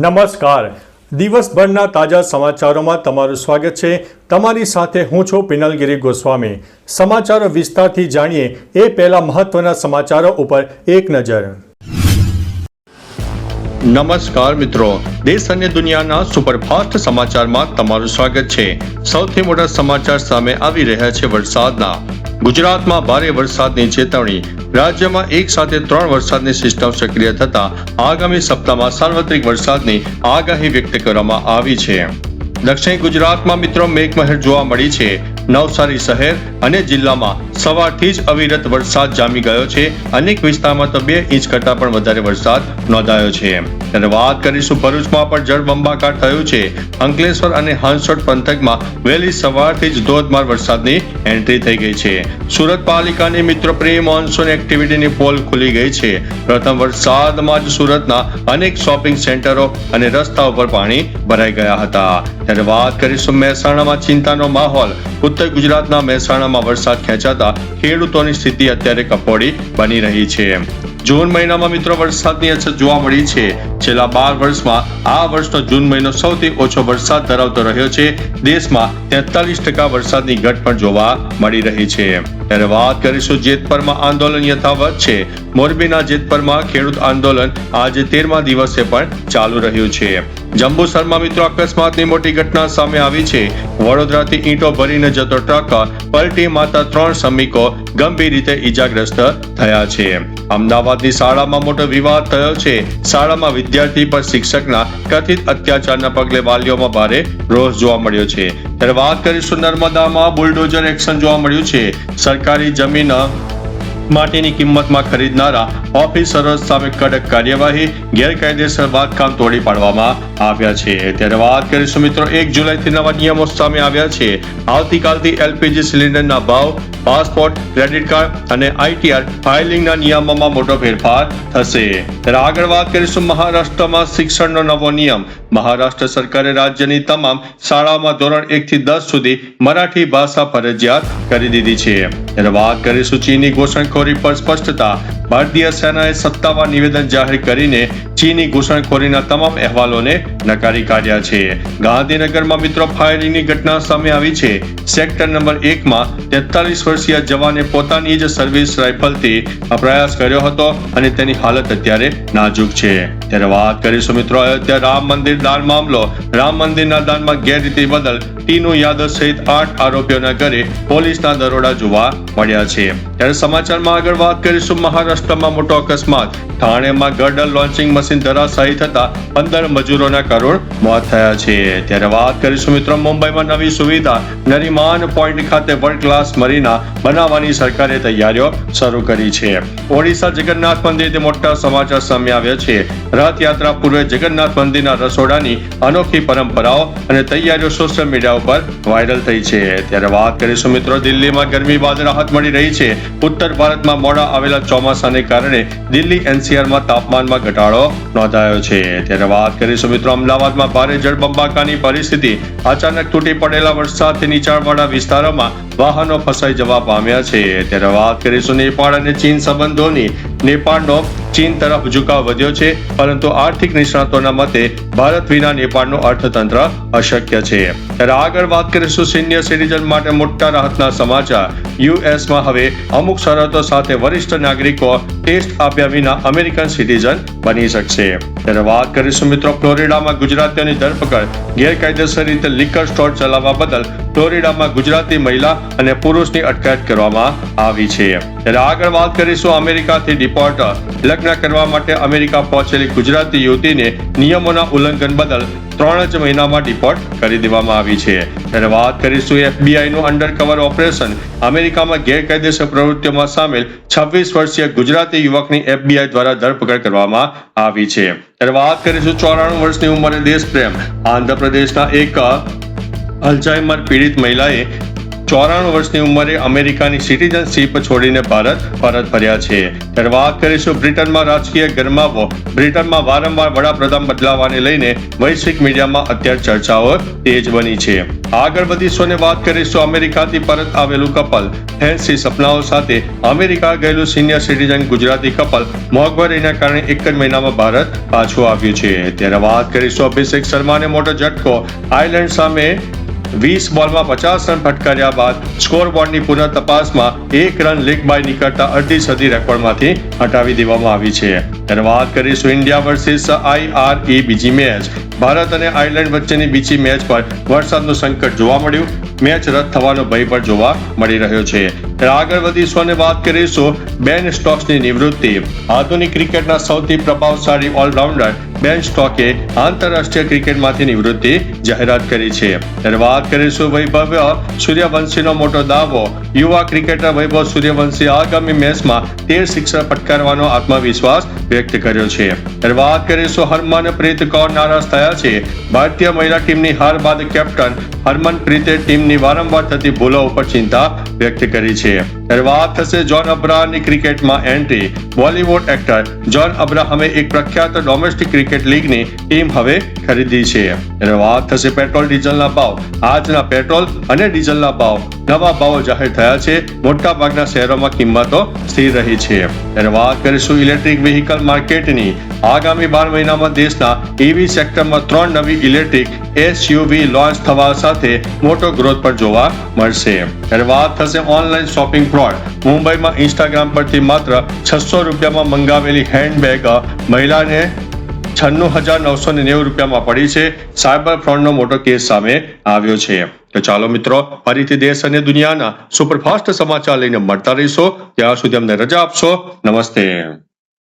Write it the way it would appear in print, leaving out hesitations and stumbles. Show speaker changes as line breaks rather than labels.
નમસ્કાર. દિવસભરના તાજા સમાચારોમાં તમારું સ્વાગત છે. તમારી સાથે હું છું પિનલગીરી ગોસ્વામી. સમાચારો વિસ્તારથી જાણીએ એ પહેલા મહત્વના સમાચારો ઉપર એક નજર. નમસ્કાર મિત્રો, દેશ અને દુનિયાના સુપરફાસ્ટ સમાચારમાં તમારું સ્વાગત છે. સૌથી મોટા સમાચાર સામે આવી રહ્યા છે વરસાદના. ગુજરાતમાં ભારે વરસાદની ચેતવણી. રાજ્યમાં એક સાથે 3 વરસાદની સિસ્ટમ સક્રિય થતા આગામી સપ્તાહમાં સાર્વત્રિક વરસાદની આગાહી વ્યક્ત કરવામાં આવી છે. દક્ષિણ ગુજરાતમાં મિત્રો મેઘમહેર જોવા મળી છે. નવસારી શહેર અને જિલ્લામાં સવારથી જ અવિરત વરસાદ જામી ગયો છે. અનેક વિસ્તારમાં તો 2 ઇંચ કરતાં પણ વધારે વરસાદ નોંધાયો છે. ત્યારે વાત કરીશું ભરૂચમાં પણ જળબંબાકાર થયું છે. અંકલેશ્વર અને હાંસોટ પંથકમાં વહેલી સવારથી જ ધોધમાર વરસાદની એન્ટ્રી થઈ ગઈ છે. સુરત પાલિકાની મિત્રો પ્રી મોન્સૂન એક્ટિવિટીની પોલ ખુલી ગઈ છે. પ્રથમ વરસાદમાં જ સુરતના અનેક શોપિંગ સેન્ટરો અને રસ્તા ઉપર પાણી ભરાઈ ગયા હતા. ત્યારે વાત કરીશું મહેસાણામાં ચિંતાનો માહોલ. ઉત્તર ગુજરાતના મહેસાણામાં વરસાદ ખેંચાતા ખેડૂતોની સ્થિતિ અત્યારે કફોડી બની રહી છે. જૂન મહિનામાં મિત્રો વરસાદની અછત જોવા મળી છે. છેલ્લા 12 વર્ષમાં આ વર્ષનો જૂન મહિનો સૌથી ઓછો વરસાદ ધરાવતો રહ્યો છે. દેશમાં 43% વરસાદની ઘટ પણ જોવા મળી રહી છે. ત્યારે વાત કરીશું જેતપરમાં આંદોલન યથાવત છે. મોરબીના જેતપરમાં ખેડૂત આંદોલન આજે 13મા દિવસે પણ ચાલુ રહ્યું છે. જંબુસરમાં મિત્રો અકસ્માતની મોટી ઘટના સામે આવી છે. વડોદરાથી ઈંટો ભરીને જતો ટ્રક પલટી મારતા 3 શ્રમિકો ગંભીર રીતે ઈજાગ્રસ્ત થયા છે. અમદાવાદની શાળામાં મોટો વિવાદ થયો છે. શાળામાં વિદ્યાર્થી પર શિક્ષકના કથિત અત્યાચારના પગલે વાલીઓમાં ભારે રોષ જોવા મળ્યો છે. ત્યારે વાત કરીશું નર્મદામાં બુલડોઝર એક્શન જોવા મળ્યું છે. સરકારી જમીન માટીની કિંમતમાં ખરીદનારા ઓફિસરો સામે કડક કાર્યવાહી. ગેરકાયદેસર બાંધકામ તોડી પાડવામાં આવ્યા છે. ત્યારે વાત કરીશું મિત્રો 1 જુલાઈથી નવા નિયમો સામે આવ્યા છે. આવતીકાલથી એલપીજી સિલિન્ડરના ભાવ, પાસપોર્ટ, ક્રેડિટ કાર્ડ અને આઈટીઆર ફાઇલિંગના નિયમોમાં મોટો ફેરફાર થશે. ત્યારે આગળ વાત કરીશું મહારાષ્ટ્રમાં શિક્ષણનો નવો નિયમ. મહારાષ્ટ્ર સરકારે રાજ્યની તમામ શાળાઓમાં ધોરણ 1 થી 10 સુધી મરાઠી ભાષા ફરજિયાત કરી દીધી છે. ત્યારે વાત કરીશું ચીની ઘૂસણખોરી પર સ્પષ્ટતા. ભારતીય સેનાએ સત્તાવાર નિવેદન જાહેર કરીને ચીની ઘૂસણખોરીના તમામ અહેવાલોને નકારી કાઢ્યા છે. ગાંધીનગરમાં મિત્રો ફાયરિંગની ઘટના સામે આવી છે. સેક્ટર નંબર 1 માં 43 વર્ષીય જવાને પોતાની જ સર્વિસ રાઇફલથી પ્રયાસ કર્યો હતો અને તેની હાલત અત્યારે નાજુક છે. ત્યારે વાત કરીશું મિત્રો અયોધ્યા રામ મંદિર દાન મામલો. રામ મંદિરના દાનમાં ગેરરીતિ બદલ ટીનુ યાદવ સહિત 8 આરોપીઓના ઘરે પોલીસના દરોડા જોવા મળ્યા છે. ત્યારે સમાચારમાં આગળ વાત કરીશું મહારાષ્ટ્રમાં મોટો અકસ્માત. ઠાણેમાં ગર્ડર લોન્ચિંગ મશીન ધરાશાયી થતા 15 મજૂરોના કરુણ મોત થયા છે. ત્યારે વાત કરીશું મિત્રો મુંબઈમાં નવી સુવિધા નરીમાન પોઈન્ટ ખાતે વર્લ્ડ ક્લાસ મરીના બનાવવાની સરકારે તૈયારીઓ શરૂ કરી છે. ઓડિશા જગન્નાથ મંદિરથી મોટા સમાચાર સામે આવ્યા છે. રથયાત્રા પૂર્વે જગન્નાથ મંદિરના રસોડાની અનોખી પરંપરાઓ અને તૈયારીઓ સોશિયલ મીડિયા ઉપર વાયરલ થઈ છે. ત્યારે વાત કરીશું મિત્રો દિલ્હીમાં ગરમી બાદ રાહત મળી રહી છે. ઉત્તર ભારતમાં મોડા આવેલા ચોમાસાને કારણે દિલ્હી એનસીઆરમાં તાપમાનમાં ઘટાડો નોંધાયો છે. ત્યારે વાત કરીશું મિત્રો અમદાવાદમાં ભારે જળબંબાકારની પરિસ્થિતિ. અચાનક તૂટી પડેલા વરસાદથી નીચાણવાળા વિસ્તારોમાં વાહનો ફસાઈ જવા પામ્યા છે. ત્યારે વાત કરીશું નેપાળ અને ચીન સંબંધોની. નેપાળનો ચીન તરફ ઝુકાવ વધ્યો છે, પરંતુ આર્થિક નિષ્ણાતોના મતે ભારત વિના નેપાળનું અર્થતંત્ર અશક્ય છે. ત્યારે આગળ વાત કરીશું સિનિયર સિટીઝન માટે મોટા રાહતના સમાચાર. યુએસમાં હવે અમુક શરતો સાથે વરિષ્ઠ નાગરિકો ટેસ્ટ આપ્યા વિના અમેરિકન સિટીઝન બની શકશે. ત્યારે વાત કરીશું મિત્રો ફ્લોરિડામાં ગુજરાતીઓની ધરપકડ. ગેરકાયદેસર રીતે લિકર સ્ટોર ચલાવવા બદલ ફ્લોરિડામાં ગુજરાતી મહિલા અને પુરુષની અટકાયત કરવામાં આવી છે. ત્યારે આગળ વાત કરીશું અમેરિકાથી ડિપોર્ટ. લગ્ન કરવા માટે અમેરિકા પહોંચેલી ગુજરાતી યુવતીને નિયમોના ઉલ્લંઘન બદલ 3 જ મહિનામાં ડિપોર્ટ કરી દેવામાં આવી છે. ત્યારે વાત કરીશું એફબીઆઈનું અંડરકવર ઓપરેશન. અમેરિકામાં ગેરકાયદેસર પ્રવૃત્તિઓમાં સામેલ 26 વર્ષીય ગુજરાતી યુવકની એફબીઆઈ દ્વારા ધરપકડ કરવામાં આવી છે. ત્યારે વાત કરીશું 94 વર્ષની ઉંમરે દેશપ્રેમ. આંધ્રપ્રદેશના એક અલ્ઝાઇમર પીડિત મહિલાએ 94 વર્ષની ઉંમરે અમેરિકાની સિટીઝનશીપ છોડીને ભારત પરત ફર્યા છે. ત્યારે વાત કરીશું બ્રિટનમાં રાજકીય ગરમાવો. બ્રિટનમાં વારંવાર વડાપ્રધાન બદલાવાને લઈને વૈશ્વિક મીડિયામાં અત્યારે ચર્ચાઓ તેજ બની છે. આગળ વધીશું અને વાત કરીશું અમેરિકાથી પરત આવેલું કપલ. ફેન્સી સપનાઓ સાથે અમેરિકા ગયેલું સિનિયર સિટીઝન ગુજરાતી કપલ મોંઘવારીના કારણે એક જ મહિનામાં ભારત પાછું આવ્યું છે. ત્યારે વાત કરીશું અભિષેક શર્માને મોટો ઝટકો. આયર્લેન્ડ સામે 20 બોલમાં 50 રન ફટકાર્યા બાદ સ્કોરબોર્ડની પુનઃ તપાસમાં 1 રન લીગ બાય નીકળતા અડધી સદી રેકોર્ડમાંથી હટાવી દેવામાં આવી છે. ત્યારે વાત કરીશું ઇન્ડિયા વર્સિસ IRE બીજી મેચ. ભારત અને આયર્લેન્ડ વચ્ચેની બીજી મેચ પર વરસાદનું સંકટ જોવા મળ્યું. મેચ રદ થવાનો ભય પણ જોવા મળી રહ્યો છે. આગળ વધીશું અને વાત કરીશું બેન સ્ટોક્સની નિવૃત્તિ. આધુનિક ક્રિકેટના સૌથી પ્રભાવશાળી ઓલરાઉન્ડર બેન સ્ટોકે આંતરરાષ્ટ્રીય ક્રિકેટમાંથી નિવૃત્તિ જાહેરાત કરી છે. ત્યારે વાત કરીશું વૈભવ સૂર્યવંશીનો મોટો દાવો. યુવા ક્રિકેટર વૈભવ સૂર્યવંશી આગામી મેચમાં 13 સિક્સર ફટકારવાનો આત્મવિશ્વાસ વ્યક્ત કર્યો છે. ત્યારે વાત કરીશું હરમનપ્રીત કૌર નારાજ થયા છે. ભારતીય મહિલા ટીમની હાર બાદ કેપ્ટન હરમનપ્રીતે ટીમની વારંવાર થતી ભૂલો ઉપર ચિંતા વ્યક્ત કરી છે. ત્યારે વાત થશે જોન અબ્રાહમની ક્રિકેટમાં એન્ટ્રી. બોલિવૂડ એક્ટર જોન અબ્રાહમે એક પ્રખ્યાત ડોમેસ્ટિક ક્રિકેટ લીગની ટીમ હવે ખરીદી છે. ત્યારે વાત થશે પેટ્રોલ ડીઝલના ભાવ. આજના પેટ્રોલ અને ડીઝલના ભાવ નવા ભાવો જાહેર થયા છે. મોટા ભાગના શહેરોમાં કિંમતો સ્થિર રહી છે. ત્યારે વાત કરીશું ઇલેક્ટ્રિક વ્હીકલ માર્કેટની. આગામી 12 મહિનામાં દેશના EV સેક્ટરમાં 3 નવી ઇલેક્ટ્રિક SUV લોન્ચ થવા સાથે મોટો ગ્રોથ પણ જોવા મળશે. ત્યારે વાત થશે ઓનલાઈન શોપિંગ ફ્રોડ. મુંબઈમાં ઇન્સ્ટાગ્રામ પરથી માત્ર 600 રૂપિયામાં મંગાવેલી હેન્ડબેગ મહિલાને 96,990 રૂપિયામાં પડી છે. સાયબર ફ્રોડનો મોટો કેસ સામે આવ્યો છે. તો ચાલો મિત્રો, ફરીથી દેશ અને દુનિયાના સુપરફાસ્ટ સમાચાર લઈને મળતા રહીશો. ત્યાં સુધી અમને રજા આપશો. નમસ્તે.